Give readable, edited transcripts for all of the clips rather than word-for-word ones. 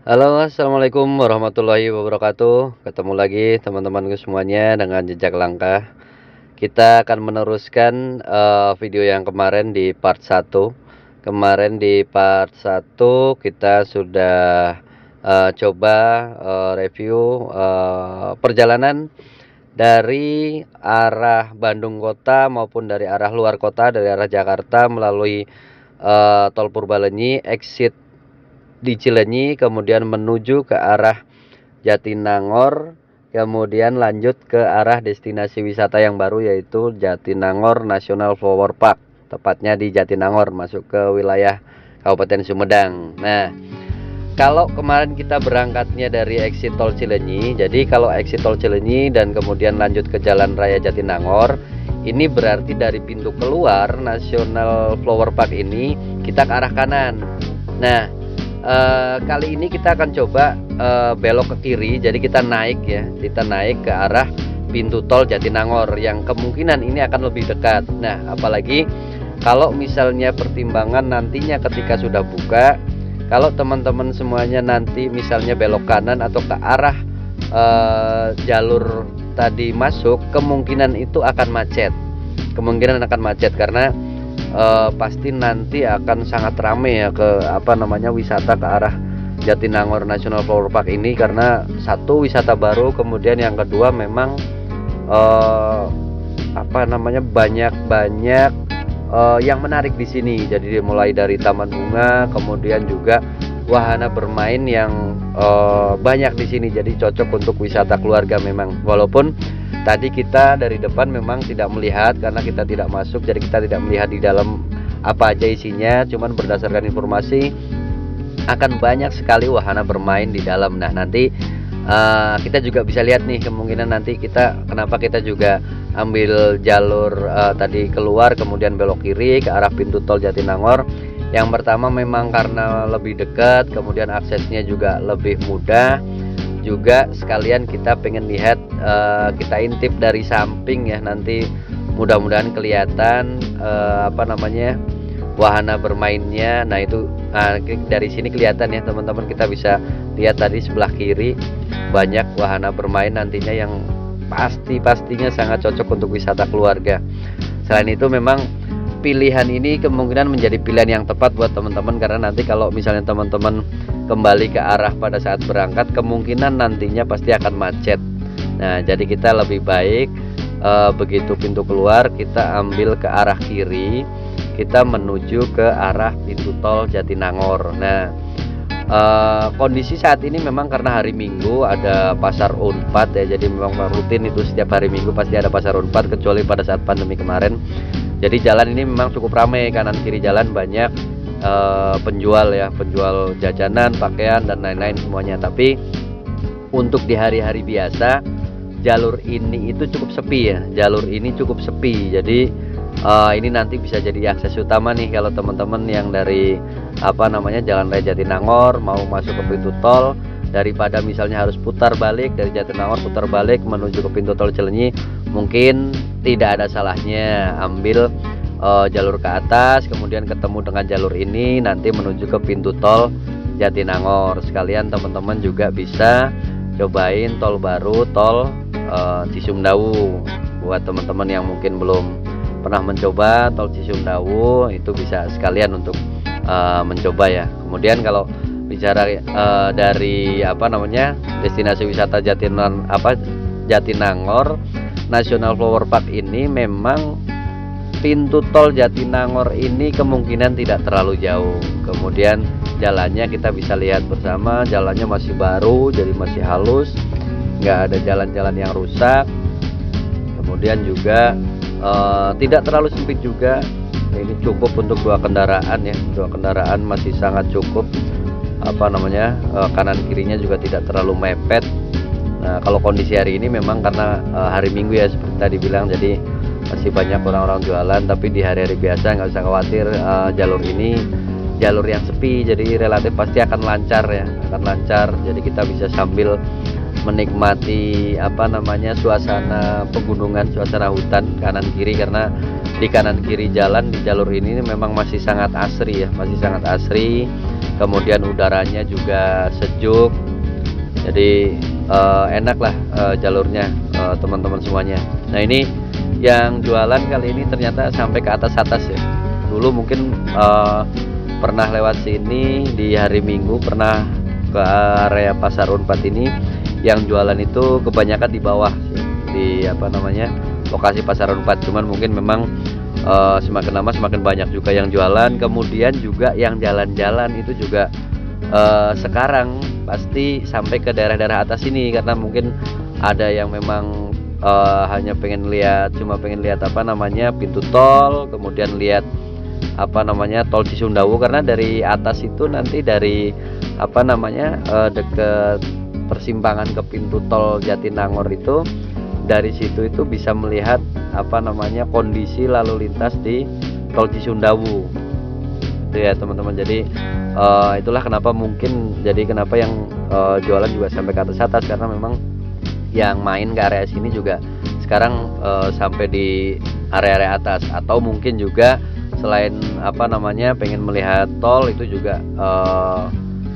Halo, assalamualaikum warahmatullahi wabarakatuh. Ketemu lagi teman-temanku semuanya dengan jejak langkah. Kita akan meneruskan video yang kemarin di part 1. Kemarin di part 1 kita sudah coba review perjalanan dari arah Bandung kota maupun dari arah luar kota, dari arah Jakarta melalui tol Purbalenyi, exit di Cilenyi, kemudian menuju ke arah Jatinangor, kemudian lanjut ke arah destinasi wisata yang baru yaitu Jatinangor National Flower Park, tepatnya di Jatinangor, masuk ke wilayah Kabupaten Sumedang. Nah, kalau kemarin kita berangkatnya dari exit tol Cilenyi, jadi kalau exit tol Cilenyi dan kemudian lanjut ke Jalan Raya Jatinangor, ini berarti dari pintu keluar National Flower Park ini kita ke arah kanan. Nah, kali ini kita akan coba belok ke kiri, jadi kita naik ya, kita naik ke arah pintu tol Jatinangor yang kemungkinan ini akan lebih dekat. Nah, apalagi kalau misalnya pertimbangan nantinya ketika sudah buka, kalau teman-teman semuanya nanti misalnya belok kanan atau ke arah jalur tadi masuk, kemungkinan itu akan macet. Kemungkinan akan macet karena pasti nanti akan sangat ramai ya ke wisata ke arah Jatinangor National Flower Park ini, karena satu wisata baru, kemudian yang kedua memang banyak yang menarik di sini. Jadi mulai dari taman bunga, kemudian juga wahana bermain yang banyak di sini. Jadi cocok untuk wisata keluarga memang. Walaupun tadi kita dari depan memang tidak melihat karena kita tidak masuk, jadi kita tidak melihat di dalam apa aja isinya. Cuman berdasarkan informasi akan banyak sekali wahana bermain di dalam. Nah, nanti kita juga bisa lihat nih, kemungkinan nanti kenapa kita juga ambil jalur tadi keluar kemudian belok kiri ke arah pintu tol Jatinangor. Yang pertama memang karena lebih dekat, kemudian aksesnya juga lebih mudah. Juga sekalian kita pengen lihat, kita intip dari samping ya, nanti mudah-mudahan kelihatan wahana bermainnya. Nah itu dari sini kelihatan ya teman-teman, kita bisa lihat tadi sebelah kiri banyak wahana bermain nantinya yang pastinya sangat cocok untuk wisata keluarga. Selain itu memang pilihan ini kemungkinan menjadi pilihan yang tepat buat teman-teman, karena nanti kalau misalnya teman-teman kembali ke arah pada saat berangkat, kemungkinan nantinya pasti akan macet. Nah, jadi kita lebih baik begitu pintu keluar kita ambil ke arah kiri, kita menuju ke arah pintu tol Jatinangor. Nah, kondisi saat ini memang karena hari Minggu ada pasar Unpad ya, jadi memang rutin itu setiap hari Minggu pasti ada pasar Unpad, kecuali pada saat pandemi kemarin. Jadi jalan ini memang cukup ramai, kanan kiri jalan banyak penjual jajanan, pakaian dan lain-lain semuanya. Tapi untuk di hari-hari biasa jalur ini itu cukup sepi ya, jalur ini cukup sepi. Jadi ini nanti bisa jadi akses utama nih kalau teman-teman yang dari Jalan Raya Jatinangor mau masuk ke pintu tol, daripada misalnya harus putar balik dari Jatinangor, putar balik menuju ke pintu tol Cilenyi, mungkin tidak ada salahnya ambil jalur ke atas, kemudian ketemu dengan jalur ini nanti menuju ke pintu tol Jatinangor. Sekalian teman-teman juga bisa cobain tol baru, tol Cisumdawu. Buat teman-teman yang mungkin belum pernah mencoba tol Cisumdawu, itu bisa sekalian untuk mencoba ya. Kemudian kalau bicara dari destinasi wisata Jatinangor National Flower Park ini, memang pintu tol Jatinangor ini kemungkinan tidak terlalu jauh. Kemudian jalannya kita bisa lihat bersama, jalannya masih baru, jadi masih halus, nggak ada jalan-jalan yang rusak. Kemudian juga tidak terlalu sempit juga. Ini cukup untuk dua kendaraan ya, dua kendaraan masih sangat cukup. Kanan kirinya juga tidak terlalu mepet. Nah, kalau kondisi hari ini memang karena hari Minggu ya seperti tadi bilang, jadi masih banyak orang-orang jualan. Tapi di hari-hari biasa nggak usah khawatir, jalur ini jalur yang sepi, jadi relatif pasti akan lancar ya, akan lancar. Jadi kita bisa sambil menikmati suasana pegunungan, suasana hutan kanan kiri, karena di kanan kiri jalan di jalur ini memang masih sangat asri ya, masih sangat asri. kemudian udaranya juga sejuk, jadi enak lah jalurnya teman-teman semuanya. Nah ini yang jualan kali ini ternyata sampai ke atas-atas ya. Dulu mungkin pernah lewat sini di hari Minggu, pernah ke area Pasar Unpad ini, yang jualan itu kebanyakan di bawah sih, di lokasi Pasar Unpad. Cuman mungkin memang semakin lama semakin banyak juga yang jualan. Kemudian juga yang jalan-jalan itu juga sekarang pasti sampai ke daerah-daerah atas ini, karena mungkin ada yang memang hanya cuma pengen lihat pintu tol, kemudian lihat tol Cisumdawu, karena dari atas itu nanti dari deket persimpangan ke pintu tol Jatinangor itu, dari situ itu bisa melihat kondisi lalu lintas di tol Cisumdawu itu ya teman-teman. Jadi itulah kenapa yang jualan juga sampai ke atas, karena memang yang main ke area sini juga sekarang sampai di area-area atas, atau mungkin juga selain pengen melihat tol itu juga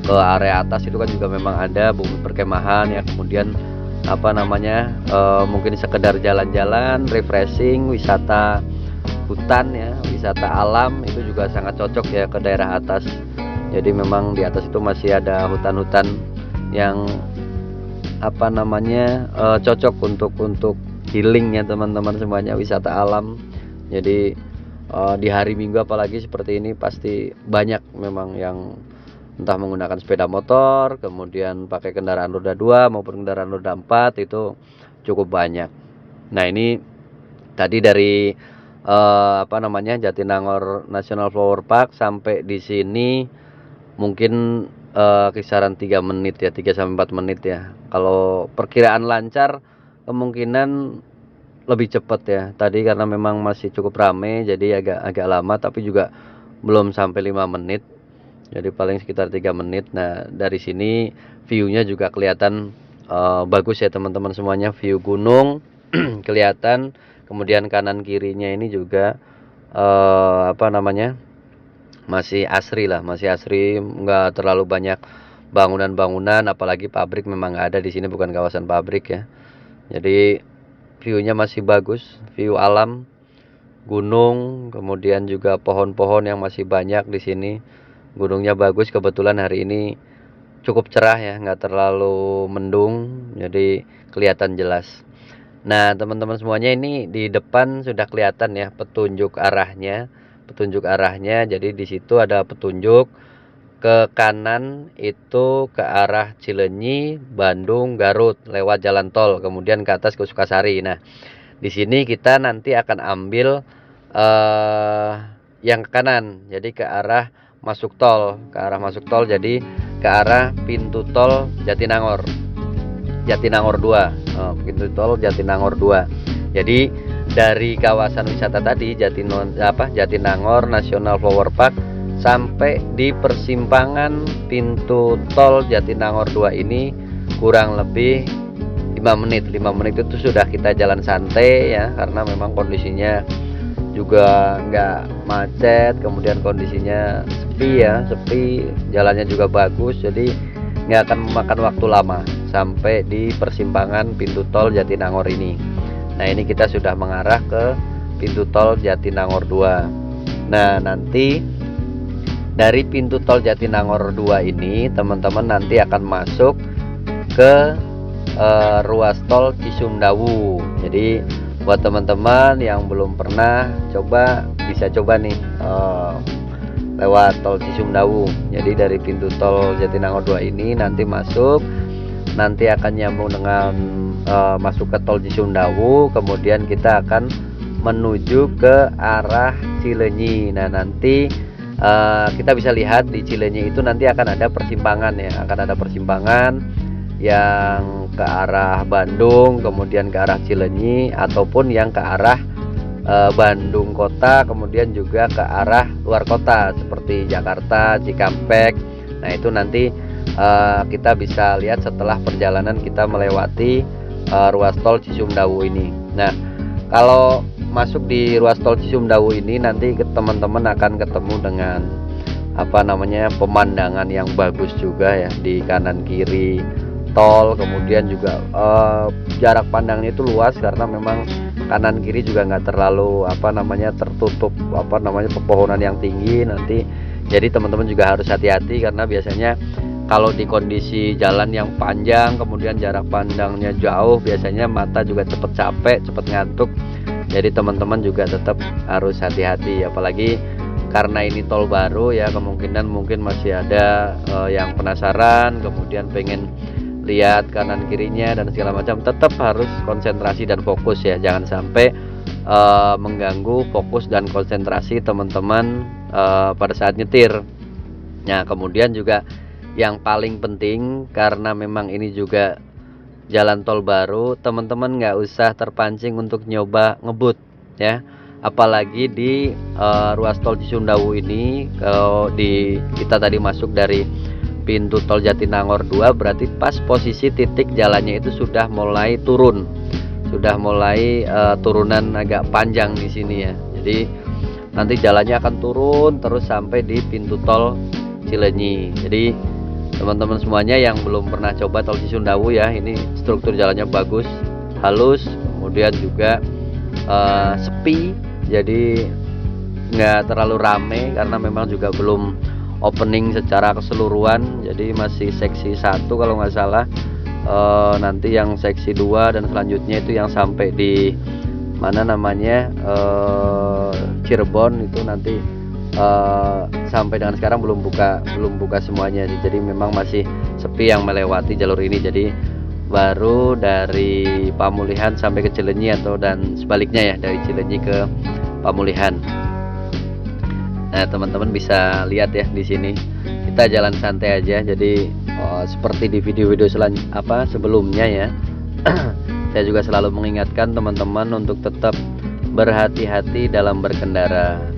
ke area atas itu kan juga memang ada bumi perkemahan ya, kemudian mungkin sekedar jalan-jalan, refreshing, wisata hutan ya, wisata alam, itu juga sangat cocok ya ke daerah atas. Jadi memang di atas itu masih ada hutan-hutan yang cocok untuk healing ya teman-teman semuanya, wisata alam. Jadi di hari Minggu apalagi seperti ini pasti banyak memang yang entah menggunakan sepeda motor, kemudian pakai kendaraan roda 2 maupun kendaraan roda 4, itu cukup banyak. Nah ini tadi dari Jatinangor National Flower Park sampai di sini mungkin kisaran 3 menit ya, 3-4 menit ya. Kalau perkiraan lancar kemungkinan lebih cepat ya. Tadi karena memang masih cukup ramai jadi agak lama, tapi juga belum sampai 5 menit. Jadi paling sekitar 3 menit. Nah dari sini view-nya juga kelihatan bagus ya teman-teman semuanya. View gunung kelihatan, kemudian kanan kirinya ini juga masih asri lah, nggak terlalu banyak bangunan-bangunan, apalagi pabrik memang nggak ada di sini, bukan kawasan pabrik ya. Jadi view-nya masih bagus, view alam, gunung, kemudian juga pohon-pohon yang masih banyak di sini. Gunungnya bagus, kebetulan hari ini cukup cerah ya, nggak terlalu mendung, jadi kelihatan jelas. Nah teman-teman semuanya, ini di depan sudah kelihatan ya petunjuk arahnya. Jadi di situ ada petunjuk ke kanan itu ke arah Cileunyi, Bandung, Garut lewat jalan tol, kemudian ke atas ke Sukasari. Nah di sini kita nanti akan ambil yang ke kanan, jadi ke arah masuk tol, jadi ke arah pintu tol Jatinangor 2, pintu tol Jatinangor 2. Jadi dari kawasan wisata tadi Jatinangor National Flower Park sampai di persimpangan pintu tol Jatinangor 2 ini kurang lebih 5 menit. 5 menit itu sudah kita jalan santai ya, karena memang kondisinya juga nggak macet, kemudian kondisinya sepi, jalannya juga bagus, jadi nggak akan memakan waktu lama sampai di persimpangan pintu tol Jatinangor ini. Nah ini kita sudah mengarah ke pintu tol Jatinangor 2. Nah nanti dari pintu tol Jatinangor 2 ini teman-teman nanti akan masuk ke ruas tol Cisumdawu. Jadi buat teman-teman yang belum pernah bisa coba nih lewat tol Cisumdawu. Jadi dari pintu tol Jatinangor 2 ini nanti akan nyambung dengan masuk ke tol Cisumdawu, kemudian kita akan menuju ke arah Cileunyi. Nah nanti kita bisa lihat di Cileunyi itu nanti akan ada persimpangan yang ke arah Bandung, kemudian ke arah Cileunyi, ataupun yang ke arah Bandung kota, kemudian juga ke arah luar kota seperti Jakarta, Cikampek. Nah itu nanti kita bisa lihat setelah perjalanan kita melewati ruas tol Cisumdawu ini. Nah kalau masuk di ruas tol Cisumdawu ini nanti teman-teman akan ketemu dengan apa namanya, pemandangan yang bagus juga ya di kanan kiri tol. Kemudian juga jarak pandangnya itu luas karena memang kanan kiri juga nggak terlalu apa namanya tertutup apa namanya pepohonan yang tinggi nanti. Jadi teman-teman juga harus hati-hati karena biasanya kalau di kondisi jalan yang panjang kemudian jarak pandangnya jauh, biasanya mata juga cepet capek, cepet ngantuk. Jadi teman-teman juga tetap harus hati-hati, apalagi karena ini tol baru ya, kemungkinan mungkin masih ada yang penasaran kemudian pengen lihat kanan kirinya dan segala macam. Tetap harus konsentrasi dan fokus ya, jangan sampai mengganggu fokus dan konsentrasi teman-teman pada saat nyetir. Nah kemudian juga yang paling penting, karena memang ini juga jalan tol baru, teman-teman nggak usah terpancing untuk nyoba ngebut ya, apalagi di ruas tol Cisumdawu ini. Kalau kita tadi masuk dari pintu tol Jatinangor 2, berarti pas posisi titik jalannya itu sudah mulai turun, sudah mulai turunan agak panjang di sini ya. Jadi nanti jalannya akan turun terus sampai di pintu tol Cilenyi. Jadi teman-teman semuanya yang belum pernah coba tol Cisumdawu ya, ini struktur jalannya bagus, halus, kemudian juga sepi, jadi nggak terlalu rame karena memang juga belum opening secara keseluruhan. Jadi masih seksi 1 kalau nggak salah, nanti yang seksi 2 dan selanjutnya itu yang sampai di mana namanya Cirebon itu nanti sampai dengan sekarang belum buka semuanya sih. Jadi memang masih sepi yang melewati jalur ini. Jadi baru dari Pamulihan sampai ke Cilenyi atau dan sebaliknya ya, dari Cilenyi ke Pamulihan. Nah teman-teman bisa lihat ya di sini kita jalan santai aja. Jadi seperti di video-video sebelumnya ya, saya juga selalu mengingatkan teman-teman untuk tetap berhati-hati dalam berkendara.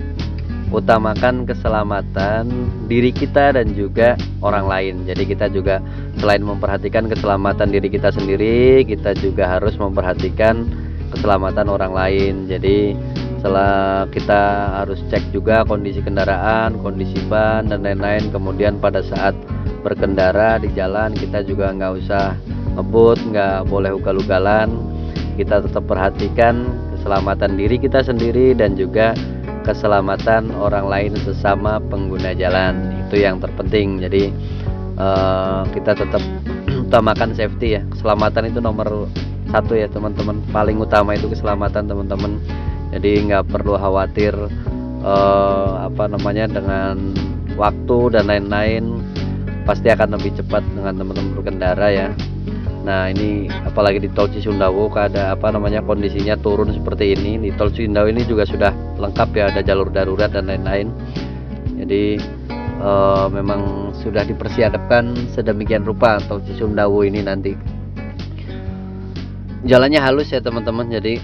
Utamakan keselamatan diri kita dan juga orang lain. Jadi kita juga selain memperhatikan keselamatan diri kita sendiri, kita juga harus memperhatikan keselamatan orang lain. Jadi setelah kita harus cek juga kondisi kendaraan, kondisi ban dan lain-lain. Kemudian pada saat berkendara di jalan kita juga nggak usah ngebut, nggak boleh ugal-ugalan. Kita tetap perhatikan keselamatan diri kita sendiri dan juga keselamatan orang lain sesama pengguna jalan, itu yang terpenting. Jadi kita tetap utamakan safety ya, keselamatan itu nomor 1 ya teman-teman, paling utama itu keselamatan teman-teman. Jadi nggak perlu khawatir dengan waktu dan lain-lain, pasti akan lebih cepat dengan teman-teman berkendara ya. Nah ini apalagi di tol Cisumdawu kondisinya turun seperti ini. Di tol Cisumdawu ini juga sudah lengkap ya, ada jalur darurat dan lain-lain. Jadi memang sudah dipersiapkan sedemikian rupa tol Cisumdawu ini. Nanti jalannya halus ya teman-teman, jadi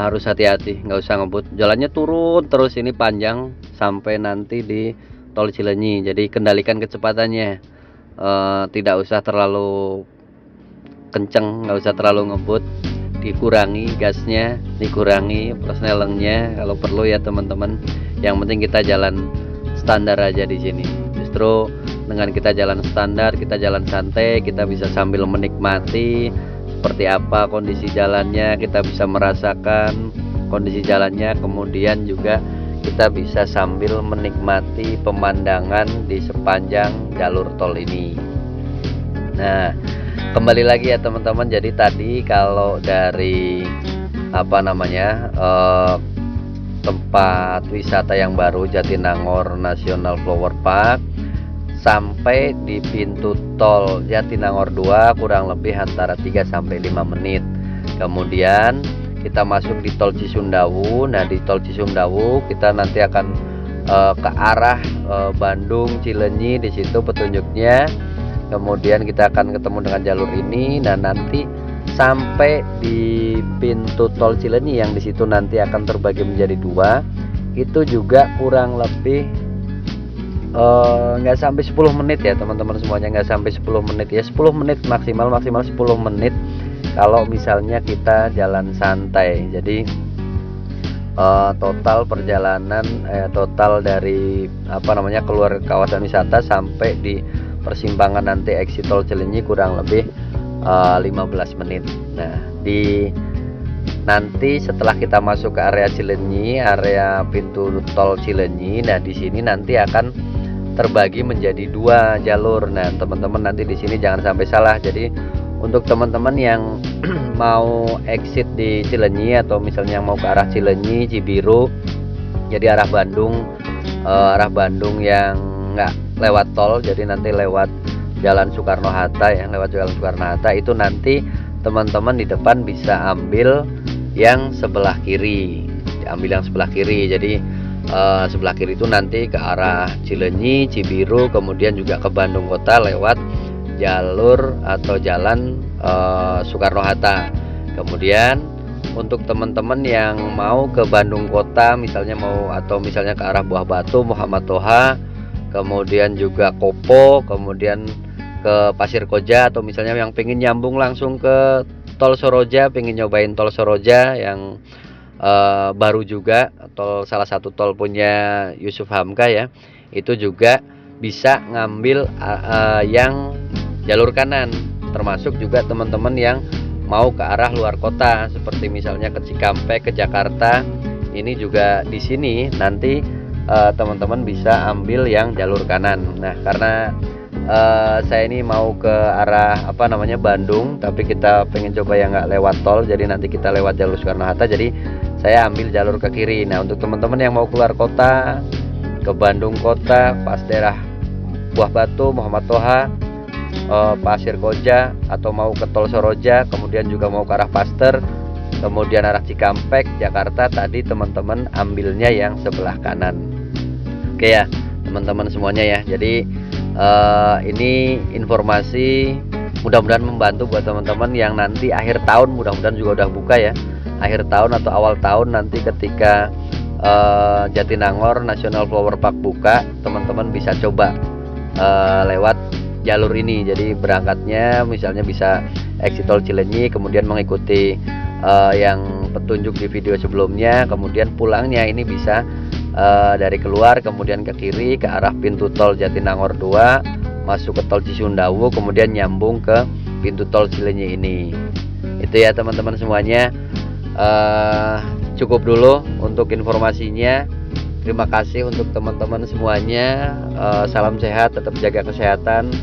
harus hati-hati, nggak usah ngebut. Jalannya turun terus, ini panjang sampai nanti di tol Cilenyi. Jadi kendalikan kecepatannya, tidak usah terlalu kenceng, nggak usah terlalu ngebut, dikurangi gasnya, dikurangi persnelengnya kalau perlu ya teman-teman. Yang penting kita jalan standar aja di sini. Justru dengan kita jalan standar, kita jalan santai, kita bisa sambil menikmati seperti apa kondisi jalannya, kita bisa merasakan kondisi jalannya, kemudian juga kita bisa sambil menikmati pemandangan di sepanjang jalur tol ini. Nah kembali lagi ya teman-teman, jadi tadi kalau dari tempat wisata yang baru Jatinangor National Flower Park sampai di pintu tol Jatinangor 2 kurang lebih antara 3 sampai 5 menit. Kemudian kita masuk di tol Cisumdawu. Nah di tol Cisumdawu kita nanti akan ke arah Bandung Cilenyi, di situ petunjuknya. Kemudian kita akan ketemu dengan jalur ini. Nah nanti sampai di pintu tol Cilenyi yang di situ nanti akan terbagi menjadi 2, itu juga kurang lebih nggak sampai 10 menit ya teman-teman semuanya, nggak sampai 10 menit ya, 10 menit maksimal 10 menit kalau misalnya kita jalan santai. Jadi total perjalanan total dari keluar kawasan wisata sampai di persimpangan nanti exit tol Cileunyi kurang lebih 15 menit. Nah, nanti setelah kita masuk ke area Cileunyi, area pintu tol Cileunyi, nah di sini nanti akan terbagi menjadi 2 jalur. Nah, teman-teman nanti di sini jangan sampai salah. Jadi untuk teman-teman yang mau exit di Cileunyi atau misalnya yang mau ke arah Cileunyi, Cibiru, jadi arah Bandung yang nggak lewat tol, jadi nanti lewat Jalan Soekarno-Hatta ya, lewat Jalan Soekarno-Hatta itu nanti teman-teman di depan bisa ambil yang sebelah kiri, jadi sebelah kiri itu nanti ke arah Cileunyi, Cibiru, kemudian juga ke Bandung Kota lewat jalur atau jalan Soekarno-Hatta. Kemudian untuk teman-teman yang mau ke Bandung Kota misalnya misalnya ke arah Buah Batu, Muhammad Toha, kemudian juga Kopo, kemudian ke Pasir Koja, atau misalnya yang pengen nyambung langsung ke tol Soroja, pengen nyobain tol Soroja yang baru juga, salah satu tol punya Yusuf Hamka ya, itu juga bisa ngambil yang jalur kanan, termasuk juga teman-teman yang mau ke arah luar kota seperti misalnya ke Cikampek, ke Jakarta, ini juga di sini nanti teman-teman bisa ambil yang jalur kanan. Nah, karena saya ini mau ke arah Bandung, tapi kita pengen coba yang nggak lewat tol, jadi nanti kita lewat jalur Soekarno-Hatta, jadi saya ambil jalur ke kiri. Nah, untuk teman-teman yang mau keluar kota ke Bandung Kota, pas daerah Buah Batu, Muhammad Toha, Pasir Koja, atau mau ke tol Soroja, kemudian juga mau ke arah Paster, kemudian arah Cikampek, Jakarta, tadi teman-teman ambilnya yang sebelah kanan. Oke ya teman-teman semuanya ya, jadi ini informasi mudah-mudahan membantu buat teman-teman yang nanti akhir tahun, mudah-mudahan juga udah buka ya, akhir tahun atau awal tahun nanti ketika Jatinangor National Flower Park buka, teman-teman bisa coba lewat jalur ini. Jadi berangkatnya misalnya bisa exit tol Cileunyi, kemudian mengikuti yang petunjuk di video sebelumnya, kemudian pulangnya ini bisa dari keluar kemudian ke kiri ke arah pintu tol Jatinangor 2, masuk ke tol Cisundawu, kemudian nyambung ke pintu tol Cileunyi ini. Itu ya teman-teman semuanya. Cukup dulu untuk informasinya. Terima kasih untuk teman-teman semuanya. Salam sehat, tetap jaga kesehatan,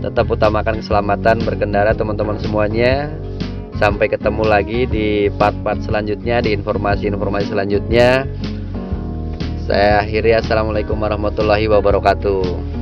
tetap utamakan keselamatan berkendara teman-teman semuanya. Sampai ketemu lagi di part-part selanjutnya, di informasi-informasi selanjutnya. Saya akhiri, assalamualaikum warahmatullahi wabarakatuh.